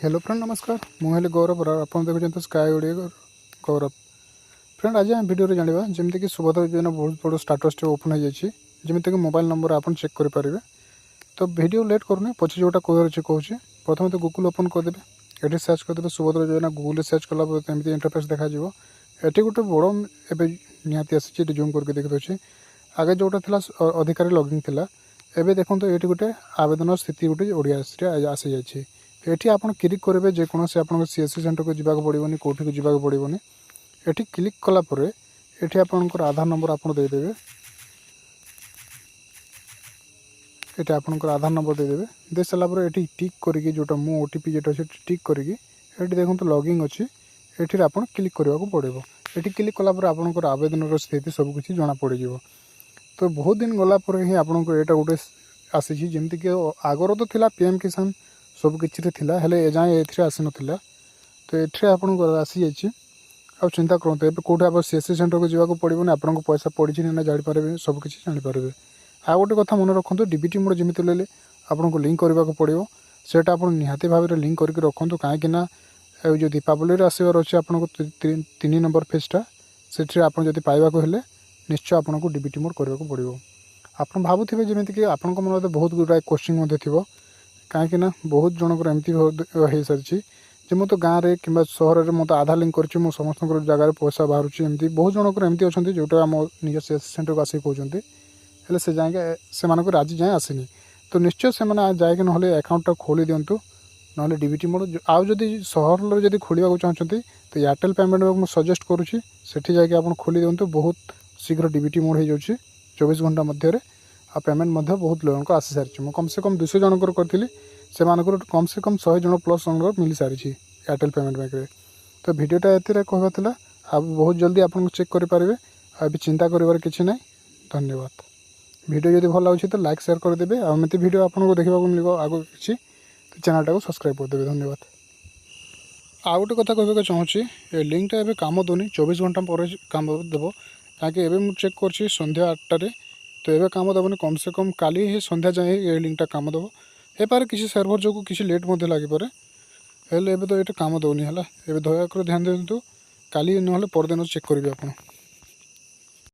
Hello friend नमस्कार मुझे गौरव आप देखते स्काई ओडिया गौरव फ्रेंड आज आम भिडियो जाना जमीक सुभद्रा योजना बहुत बड़ स्टाटस ओपन हो जाती मोबाइल नंबर आप चेक करेंगे। तो वीडियो लेट करूनी पचे जोटा कहर अच्छे कहूँ प्रथम तो गूगल ओपन करदे ये सर्च करदे सुभद्रा योजना गूगल सर्च कलामती इंटरफेस देखा ये गोटे बड़ एवं निहाती आसी जूम करके देखते आगे जोटा अधिकारी लॉगिंग थिला एबे देखो ये गोटे आवेदन स्थिति गोटे ओडिया आसी जाइए। एठी आपण क्लिक करेंगे जेकोसी आप सीएससी सेंटर को जावाक पड़ोनी कौटी को जावाक पड़ोनी एठी क्लिक कलापर एठी आपनकर आधार नंबर आप देदेवे ये आपनकर आधार नंबर देदेवे दे सारापर ये टिक करके जोटा मो ओटीपी जो अच्छे टिक करके ये देखो लॉगिंग अच्छी ये आप क्लिक करने को पड़ो ये क्लिक कलापर आपनकर आवेदन स्थिति सबकि जना पड़ जाए। तो बहुत दिन गलापर ही आपको यहाँ गोटे आसी जमीक आगर तो थिला पीएम किसान सब किसी थिला हेले एजाएँ ए आसी नाला तो ये आपको आसी जाइए। आ चिंता करते हैं कौटे आप सीएससी सेंटर को जावाक पड़ोनी आपको पैसा पड़ी ना जापारे सबकि जापारे। आ गोटे कथा मन रखु डीबीटी मोड जमी ले आपको लिंक करने को पड़ो सेटा आप निहाती भाव में लिंक करके रखुँ कहीं जो दीपावली आसबार अच्छे आपको 3 नंबर फेजटा से आप पाइबा निश्चय आपको डीबीटी मोड करने को पड़ो। आप भावुवे जमीक आपण मन में बहुत गुड़ाए क्वेश्चन थी कहीं बहुत जनकर एमती हो सारी मु तो गाँव में कि सहर में मत आधार लिंक कर समस्त जगार पैसा बाहर एमती बहुत जनकर एमती अच्छा जोटा आम निज सीएससी सेंटर को आसिक कहते से जाए से आज जाए आसनी तो निश्चय से जाए ना अकाउंटा खोली दिंतु ना डीबीटी मोड आउ जदि सहर जब खोल चाहते तो एयरटेल पेमेंट में सजेस्ट करुँची से जाके खोली दिंतु बहुत शीघ्र डीबीटी मोड हो 24 घंटा मध्य आ पेमेंट बहुत लोगों को आसी सारी मुझे कम से कम 200 जनकर करी से कम से कम 100 जन प्लस जनकर मिल सारी एयरटेल पेमेंट बैंक में। तो वीडियोटा ये कहला आप बहुत जल्दी आप चेक करेंगे अभी चिंता कर किसी ना। धन्यवाद। वीडियो जब भल लगे तो लाइक शेयर करदे आमती वीडियो आपको देखा मिले आगे किसी तो चैनल को सब्सक्राइब करदे। धन्यवाद। आ गोटे कथा कहना चाहूँगी ये लिंकटा एवं कम दूनी 24 घंटा पर कम देव कहीं मुझे चेक कर संध्या 8टार तो ये कम देवनी कम से कम काली ही संध्या जाए ये लिंकटा कम देव हे पारे किसी सर्वर जो किसी लेट लगे हेल्ले तो ये कम दौनी है। दयाकर ध्यान दिंतु काली ना परदिन चेक करेंगे आप।